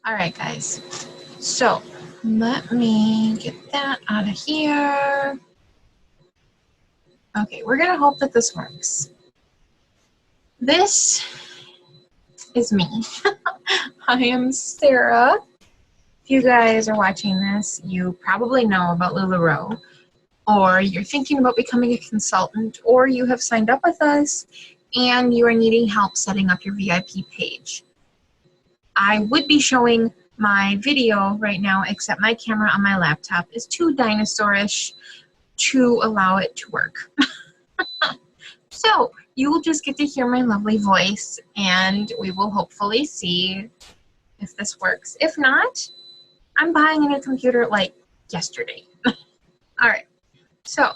All right, guys. So let me get that out of here. Okay, we're gonna hope that this works. This is me. I am Sarah. If you guys are watching this, you probably know about LuLaRoe, or you're thinking about becoming a consultant, or you have signed up with us and you are needing help setting up your VIP page. I would be showing my video right now, except my camera on my laptop is too dinosaurish to allow it to work. So you will just get to hear my lovely voice, and we will hopefully see if this works. If not, I'm buying a new computer like yesterday. All right, so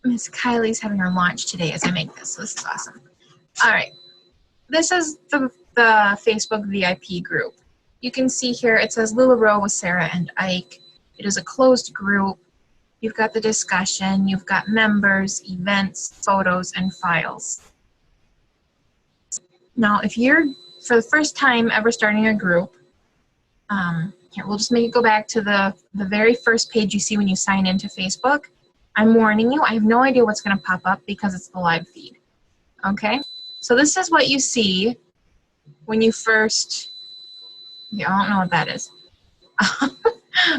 Miss Kylie's having her launch today as I make this, so this is awesome. All right, this is the Facebook VIP group. You can see here it says LuLaRoe with Sarah and Ike. It is a closed group. You've got the discussion, you've got members, events, photos, and files. Now, if you're, for the first time ever starting a group, here, we'll just make it go back to the very first page you see when you sign into Facebook. I'm warning you, I have no idea what's going to pop up because it's the live feed. Okay? So this is what you see when you first, yeah, I don't know what that is.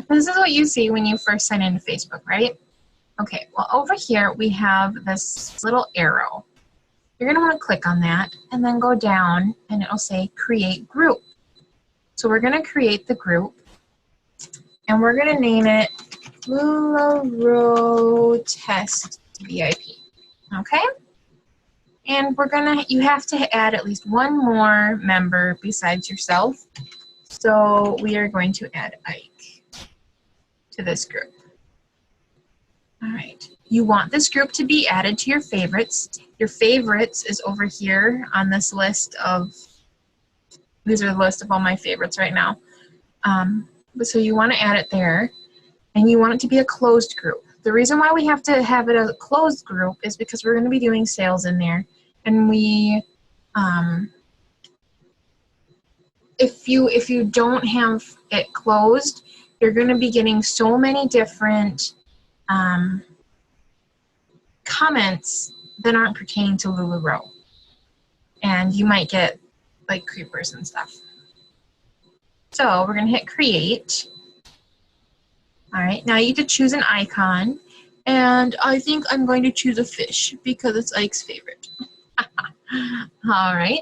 This is what you see when you first sign into Facebook, right? Okay, well over here we have this little arrow. You're gonna wanna click on that and then go down and it'll say create group. So we're gonna create the group and we're gonna name it LuLaRoe Test VIP, okay? And you have to add at least one more member besides yourself. So we are going to add Ike to this group. All right, you want this group to be added to your favorites. Your favorites is over here on this list of, these are the list of all my favorites right now. So you want to add it there, and you want it to be a closed group. The reason why we have to have it a closed group is because we're going to be doing sales in there, and we, if you don't have it closed, you're going to be getting so many different comments that aren't pertaining to LuLaRoe, and you might get like creepers and stuff. So we're going to hit create. All right, now you get to choose an icon, and I think I'm going to choose a fish because it's Ike's favorite. All right.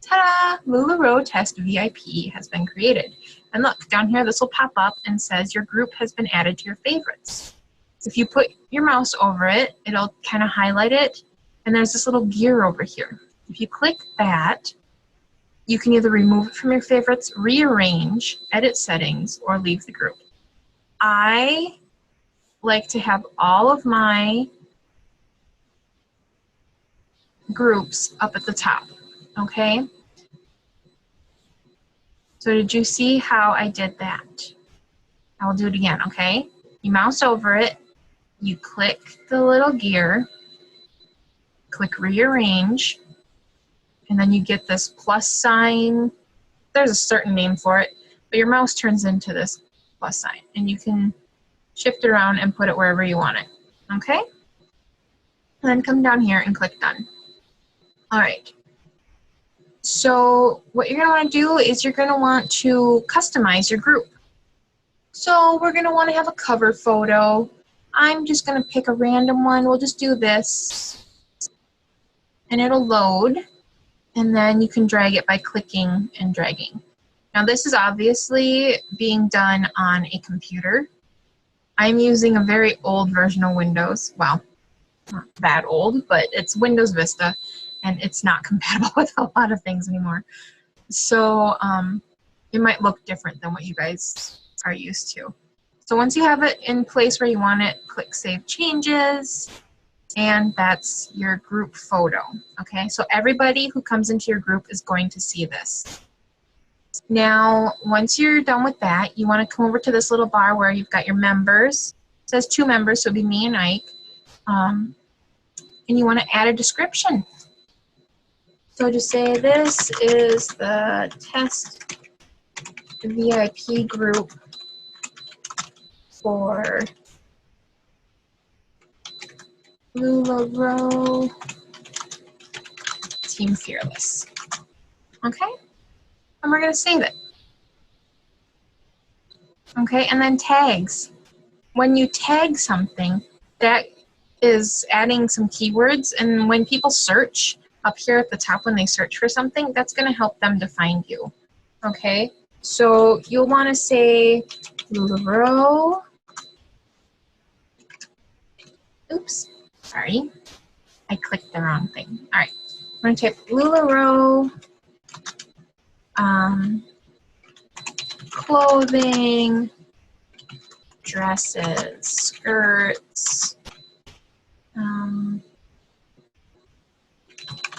Ta-da! LuLaRoe Test VIP has been created. And look, down here this will pop up and says your group has been added to your favorites. If you put your mouse over it, it'll kind of highlight it, and there's this little gear over here. If you click that, you can either remove it from your favorites, rearrange, edit settings, or leave the group. I like to have all of my groups up at the top, okay? So did you see how I did that? I'll do it again, okay? You mouse over it, you click the little gear, click rearrange, and then you get this plus sign. There's a certain name for it, but your mouse turns into this plus sign, and you can shift it around and put it wherever you want it, okay? And then come down here and click done. All right. So what you're going to want to do is you're going to want to customize your group. So we're going to want to have a cover photo. I'm just going to pick a random one. We'll just do this, and it'll load, and then you can drag it by clicking and dragging. Now this is obviously being done on a computer. I'm using a very old version of Windows. Well, not that old, but it's Windows Vista, and it's not compatible with a lot of things anymore. So it might look different than what you guys are used to. So once you have it in place where you want it, click Save Changes, and that's your group photo, okay? So everybody who comes into your group is going to see this. Now, once you're done with that, you want to come over to this little bar where you've got your members. It says 2 members, so it'll be me and Ike. And you want to add a description. So just say this is the test VIP group for LuLaRoe Team Fearless. Okay? And we're going to save it. Okay, and then tags. When you tag something, that is adding some keywords, and when people search up here at the top, when they search for something, that's going to help them to find you. Okay, so you'll want to say LuLaRoe. Oops, sorry, I clicked the wrong thing. All right, I'm going to type LuLaRoe clothing, dresses, skirts,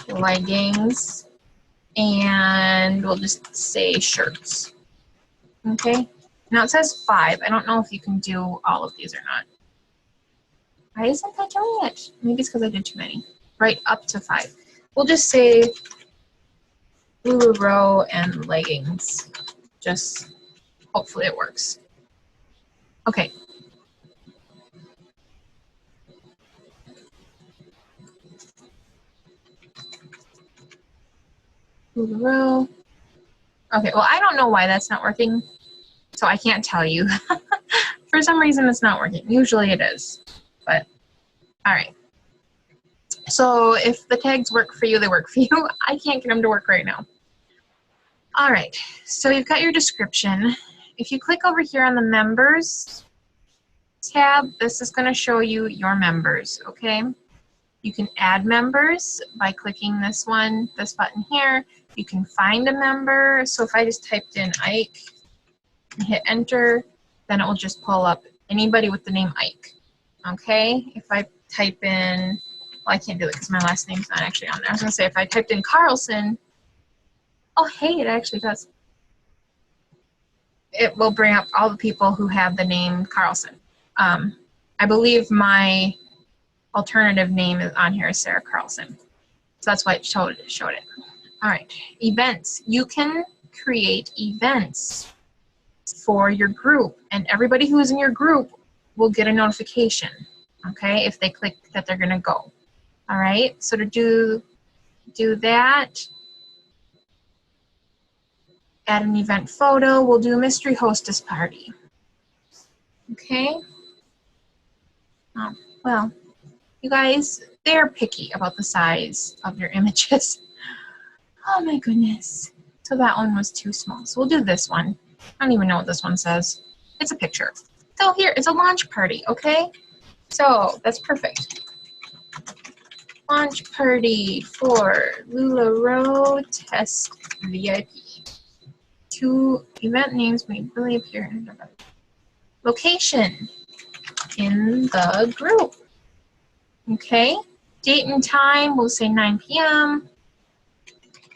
leggings, and we'll just say shirts. Okay, now it says 5. I don't know if you can do all of these or not. Why isn't that doing it? Maybe it's because I did too many. Right, up to 5. We'll just say LuLaRoe and leggings. Just hopefully it works. Okay. LuLaRoe. Okay, well, I don't know why that's not working, so I can't tell you. For some reason, it's not working. Usually it is, but all right. So if the tags work for you, they work for you. I can't get them to work right now. All right, so you've got your description. If you click over here on the members tab, this is going to show you your members, okay? You can add members by clicking this button here. You can find a member. So if I just typed in Ike and hit enter, then it will just pull up anybody with the name Ike, okay? If I type in, well, I can't do it because my last name's not actually on there. I was going to say if I typed in Carlson, oh, hey, it actually does. It will bring up all the people who have the name Carlson. I believe my alternative name is on here is Sarah Carlson. So that's why it showed it. All right, events. You can create events for your group, and everybody who is in your group will get a notification, okay, if they click that they're gonna go. All right, so to do that, add an event photo. We'll do a mystery hostess party. Okay. Well, you guys, they're picky about the size of your images. Oh my goodness. So that one was too small. So we'll do this one. I don't even know what this one says. It's a picture. So here, it's a launch party, okay? So that's perfect. Launch party for LuLaRoe Test VIP. 2 event names may really appear in the location in the group. Okay, date and time, we'll say 9 p.m.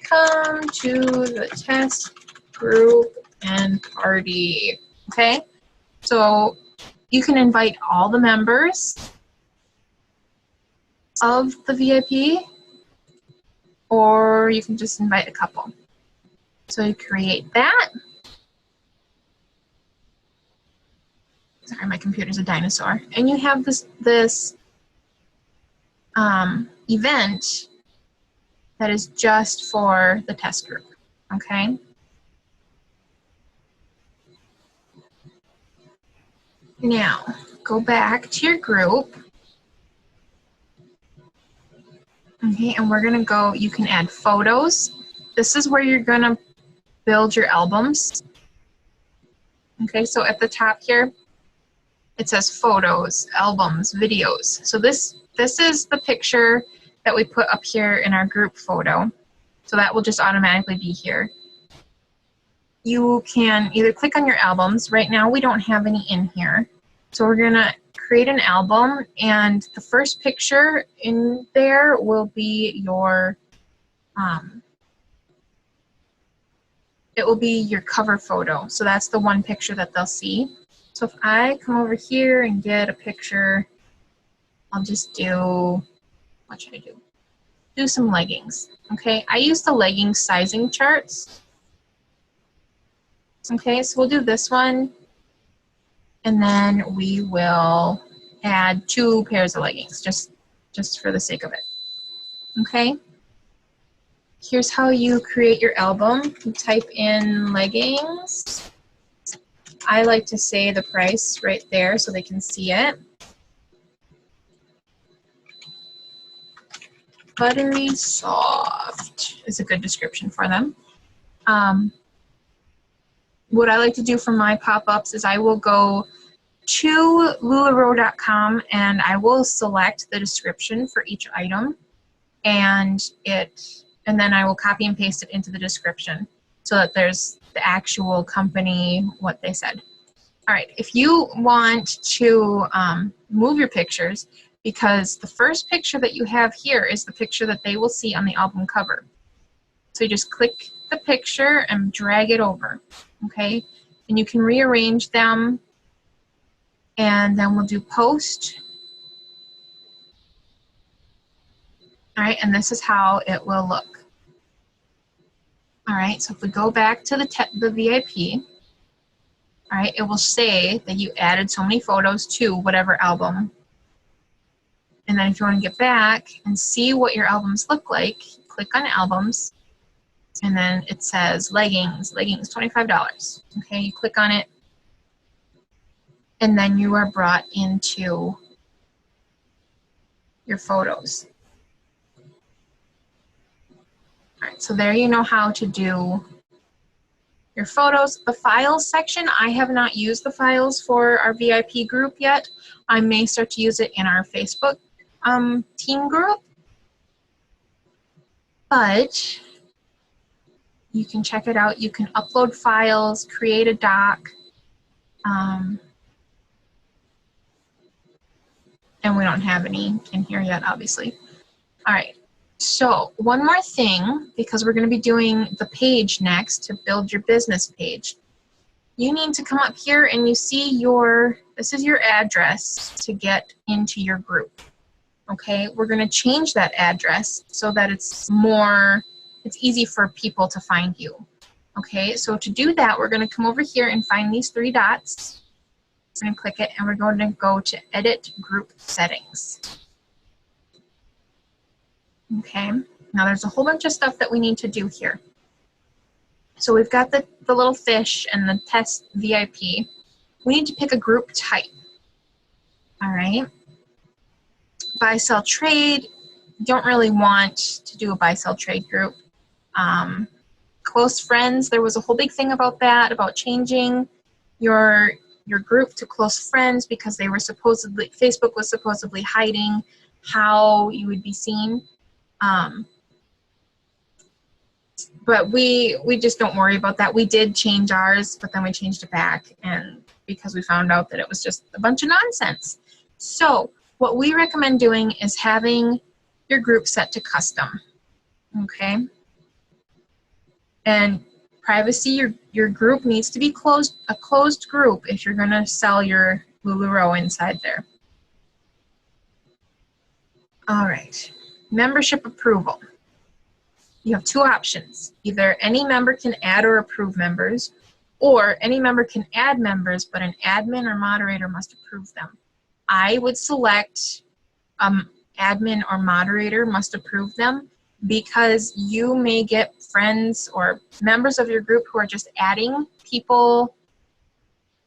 Come to the test group and party. Okay, so you can invite all the members of the VIP, or you can just invite a couple. So you create that. Sorry, my computer's a dinosaur. And you have this event that is just for the test group, okay? Now, go back to your group. Okay, and we're gonna go, you can add photos. This is where you're gonna build your albums. Okay, so at the top here, it says photos, albums, videos. So this is the picture that we put up here in our group photo. So that will just automatically be here. You can either click on your albums. Right now we don't have any in here. So we're gonna create an album, and the first picture in there will be your, it will be your cover photo. So that's the one picture that they'll see. So if I come over here and get a picture, I'll just do, what should I do? do some leggings. Okay, I use the leggings sizing charts. Okay, so we'll do this one, and then we will add 2 pairs of leggings, just for the sake of it. Okay, here's how you create your album. You type in leggings. I like to say the price right there so they can see it. Buttery soft is a good description for them. What I like to do for my pop-ups is I will go to LuLaRoe.com and I will select the description for each item, and then I will copy and paste it into the description so that there's the actual company, what they said. All right, if you want to move your pictures, because the first picture that you have here is the picture that they will see on the album cover. So you just click the picture and drag it over, okay? And you can rearrange them, and then we'll do post. All right, and this is how it will look. All right, so if we go back to the VIP, all right, it will say that you added so many photos to whatever album. And then if you want to get back and see what your albums look like, click on albums, and then it says leggings, $25. Okay, you click on it, and then you are brought into your photos. All right, so there you know how to do your photos. The files section, I have not used the files for our VIP group yet. I may start to use it in our Facebook team group, but you can check it out. You can upload files, create a doc, and we don't have any in here yet, obviously. All right, so one more thing, because we're going to be doing the page next to build your business page. You need to come up here and you see this is your address to get into your group. Okay, we're going to change that address so that it's easy for people to find you. Okay, so to do that, we're going to come over here and find these 3 dots. We're going to click it, and we're going to go to Edit Group Settings. Okay, now there's a whole bunch of stuff that we need to do here. So we've got the little fish and the test VIP. We need to pick a group type. All right. Buy, sell, trade. Don't really want to do a buy, sell, trade group. Close friends, there was a whole big thing about that, about changing your group to close friends because Facebook was supposedly hiding how you would be seen. But we just don't worry about that. We did change ours, but then we changed it back, and because we found out that it was just a bunch of nonsense. So what we recommend doing is having your group set to custom, okay? And privacy, your group needs to be a closed group if you're going to sell your LuLaRoe inside there. All right, membership approval. You have 2 options. Either any member can add or approve members, or any member can add members, but an admin or moderator must approve them. I would select admin or moderator must approve them, because you may get friends or members of your group who are just adding people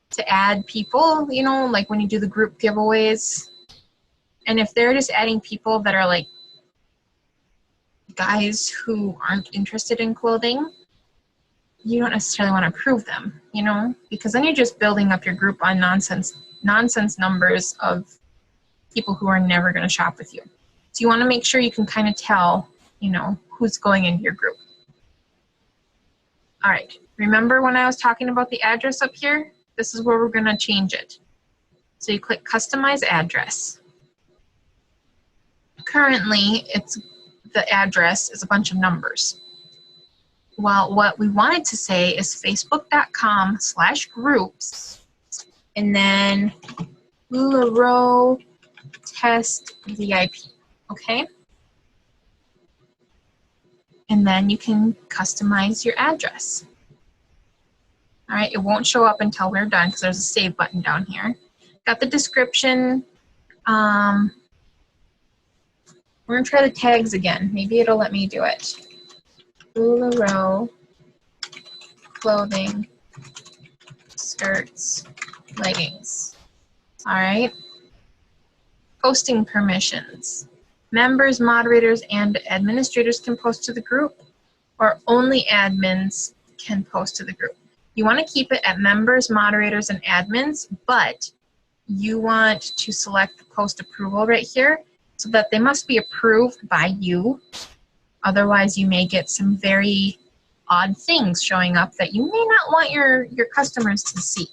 to add people, you know, like when you do the group giveaways. And if they're just adding people that are like guys who aren't interested in clothing, you don't necessarily want to approve them, you know, because then you're just building up your group on nonsense numbers of people who are never going to shop with you. So you want to make sure you can kind of tell, you know, who's going into your group. All right, remember when I was talking about the address up here? This is where we're going to change it. So you click Customize Address. Currently, the address is a bunch of numbers. Well, what we wanted to say is facebook.com/groups, and then LuLaRoe Test VIP, okay? and then you can customize your address. All right, it won't show up until we're done because there's a save button down here. Got the description. We're gonna try the tags again. Maybe it'll let me do it. LuLaRoe clothing, skirts, leggings. All right. Posting permissions. Members, moderators, and administrators can post to the group, or only admins can post to the group. You want to keep it at members, moderators, and admins, but you want to select the post approval right here so that they must be approved by you. Otherwise, you may get some very odd things showing up that you may not want your customers to see.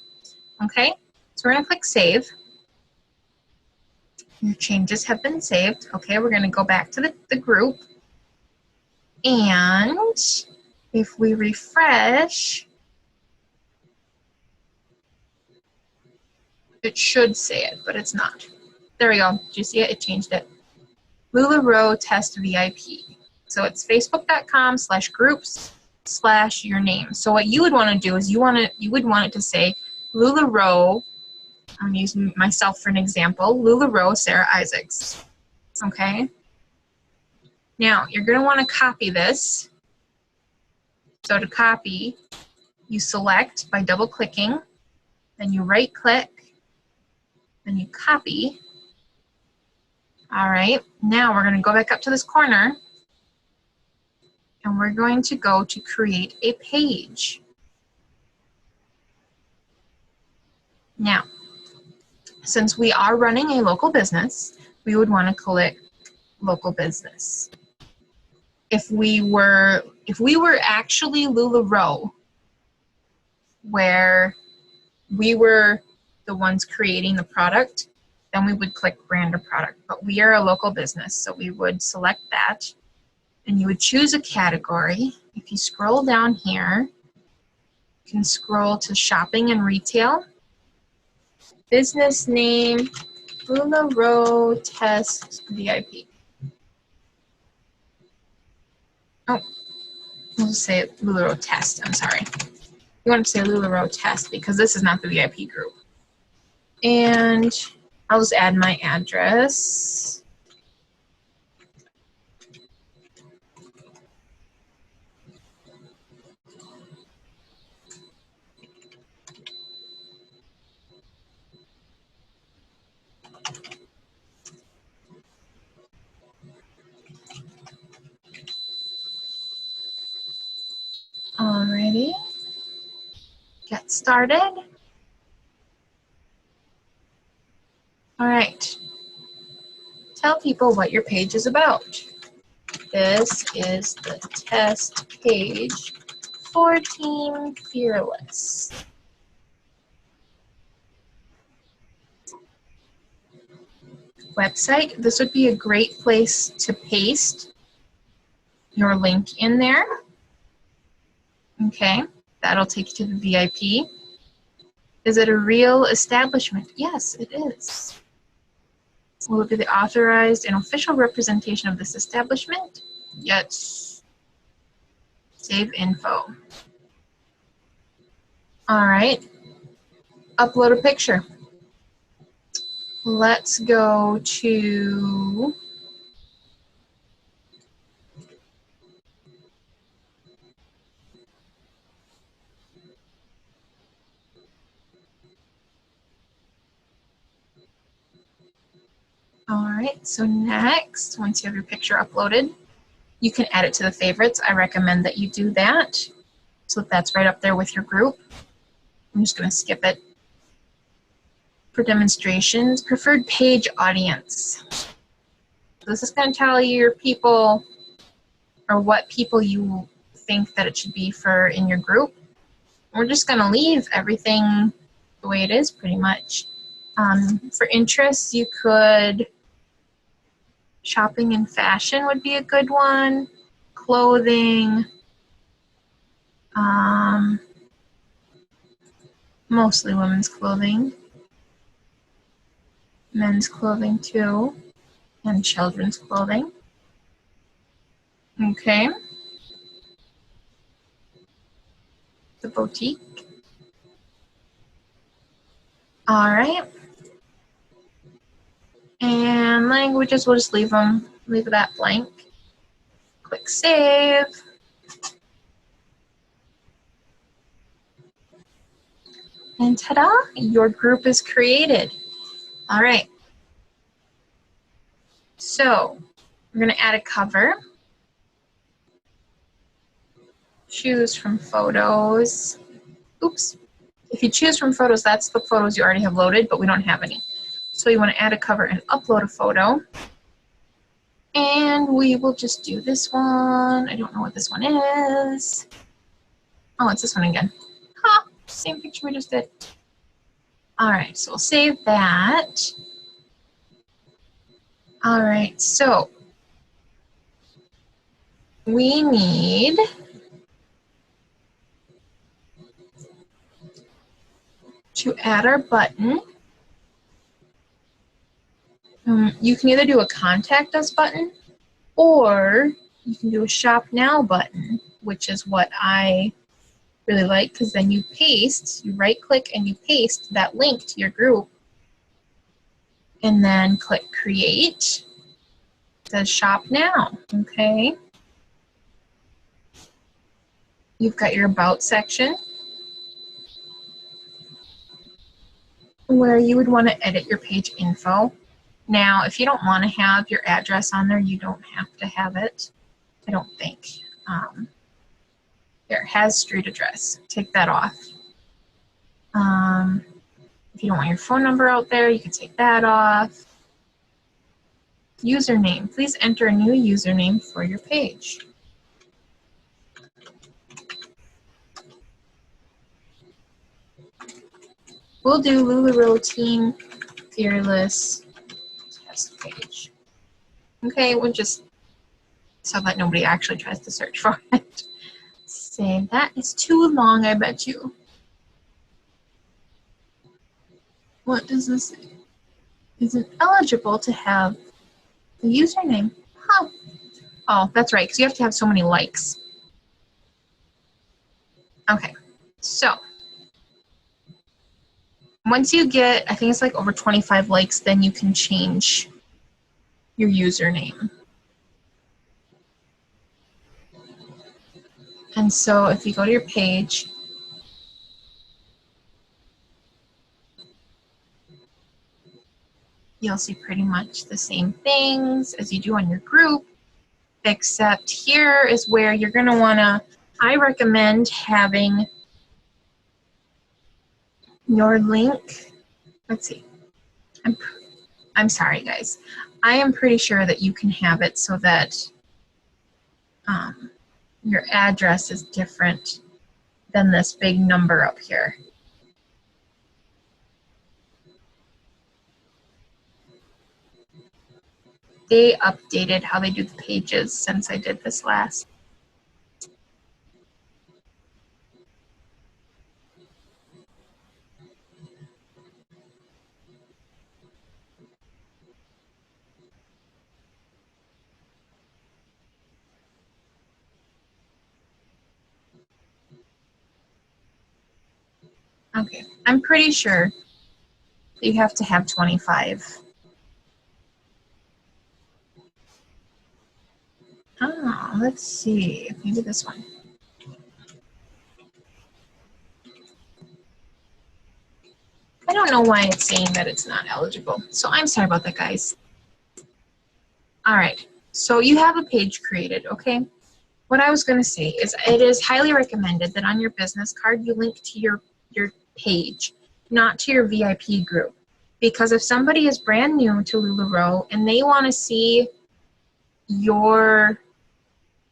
Okay, so we're going to click Save. Your changes have been saved. Okay, we're going to go back to the group. And if we refresh, it should say it, but it's not. There we go. Did you see it? It changed it. LuLaRoe Test VIP. So it's facebook.com/groups/your name. So what you would want to do is you would want it to say LuLaRoe. I'm using myself for an example. LuLaRoe Sarah Isaacs. Okay. Now you're going to want to copy this. So to copy, you select by double clicking, then you right click, then you copy. All right. Now we're going to go back up to this corner. And we're going to go to create a page. Now, since we are running a local business, we would want to click local business. If we were actually LuLaRoe, where we were the ones creating the product, then we would click brand or product. But we are a local business, so we would select that. And you would choose a category. If you scroll down here, you can scroll to shopping and retail. Business name, LuLaRoe Test VIP. Oh, we'll just say LuLaRoe Test, I'm sorry. You want to say LuLaRoe Test because this is not the VIP group. And I'll just add my address. Alrighty, get started. All right, tell people what your page is about. This is the test page for Team Fearless. Website, this would be a great place to paste your link in there. Okay, that'll take you to the VIP. Is it a real establishment? Yes, it is. Will it be the authorized and official representation of this establishment? Yes. Save info. All right, upload a picture. Let's go to all right, so next, once you have your picture uploaded, you can add it to the favorites. I recommend that you do that so that's right up there with your group. I'm just going to skip it. For demonstrations, preferred page audience. So this is going to tell you your people or what people you think that it should be for in your group. We're just going to leave everything the way it is pretty much. For interests, you could, shopping and fashion would be a good one. Clothing, mostly women's clothing. Men's clothing too, and children's clothing. Okay. the boutique. All right. And languages, we'll just leave that blank. Click save. And ta-da, your group is created. All right. So we're going to add a cover. Choose from photos. Oops. If you choose from photos, that's the photos you already have loaded, but we don't have any. So you want to add a cover and upload a photo. And we will just do this one. I don't know what this one is. Oh, it's this one again. Huh, same picture we just did. All right, so we'll save that. All right, so we need to add our button. You can either do a contact us button or you can do a shop now button, which is what I really like, because then you right click and you paste that link to your group and then click create. It says shop now, okay? You've got your about section where you would want to edit your page info. Now, if you don't want to have your address on there, you don't have to have it, I don't think. There, has street address. Take that off. If you don't want your phone number out there, you can take that off. Username. Please enter a new username for your page. We'll do LuLaRoe Team Fearless Test Page. Okay, we'll just so that nobody actually tries to search for it. Save that. It's too long, I bet you. What does this say? Isn't eligible to have the username. Huh. Oh, that's right, because you have to have so many likes. Okay, so once you get, I think it's like over 25 likes, then you can change your username. And so if you go to your page, you'll see pretty much the same things as you do on your group, except here is where you're going to want to, I recommend having your link. Let's see. I'm sorry, guys. I am pretty sure that you can have it so that your address is different than this big number up here. They updated how they do the pages since I did this last. Okay, I'm pretty sure you have to have 25. Oh, let's see. Maybe this one. I don't know why it's saying that it's not eligible. So I'm sorry about that, guys. All right, so you have a page created, okay? What I was going to say is it is highly recommended that on your business card you link to your page, not to your VIP group. Because if somebody is brand new to LuLaRoe and they want to see or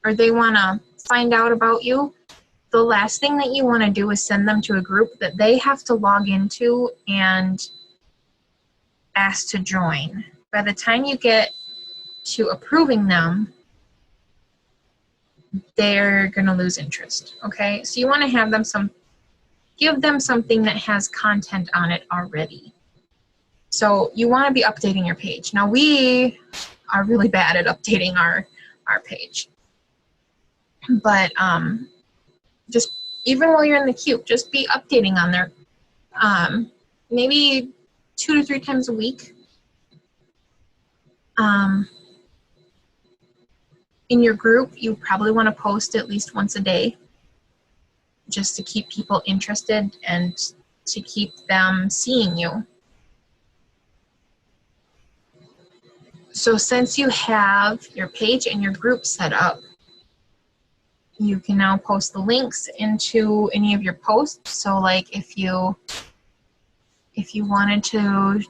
they want to find out about you, the last thing that you want to do is send them to a group that they have to log into and ask to join. By the time you get to approving them, they're going to lose interest, okay? So you want to have them give them something that has content on it already. So you want to be updating your page. Now we are really bad at updating our page. But just even while you're in the queue, just be updating on there. Maybe 2 to 3 times a week. In your group, you probably want to post at least once a day, just to keep people interested and to keep them seeing you. So since you have your page and your group set up, you can now post the links into any of your posts. So like if you wanted to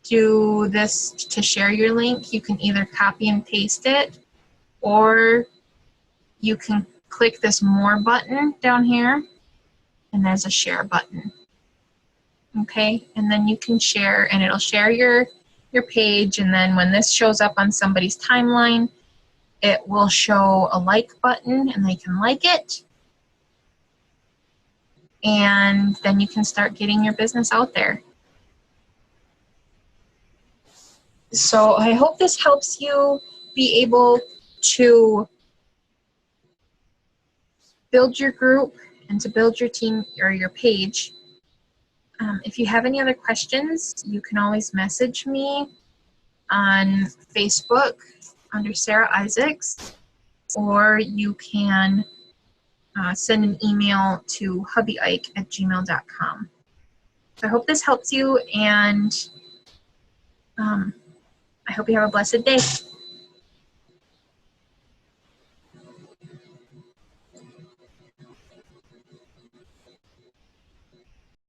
do this to share your link, you can either copy and paste it, or you can click this more button down here, and there's a share button. Okay, and then you can share, and it'll share your page, and then when this shows up on somebody's timeline, it will show a like button and they can like it, and then you can start getting your business out there. So I hope this helps you be able to build your group and to build your team or your page. If you have any other questions, you can always message me on Facebook under Sarah Isaacs, or you can send an email to hubbyike@gmail.com. So I hope this helps you, and I hope you have a blessed day.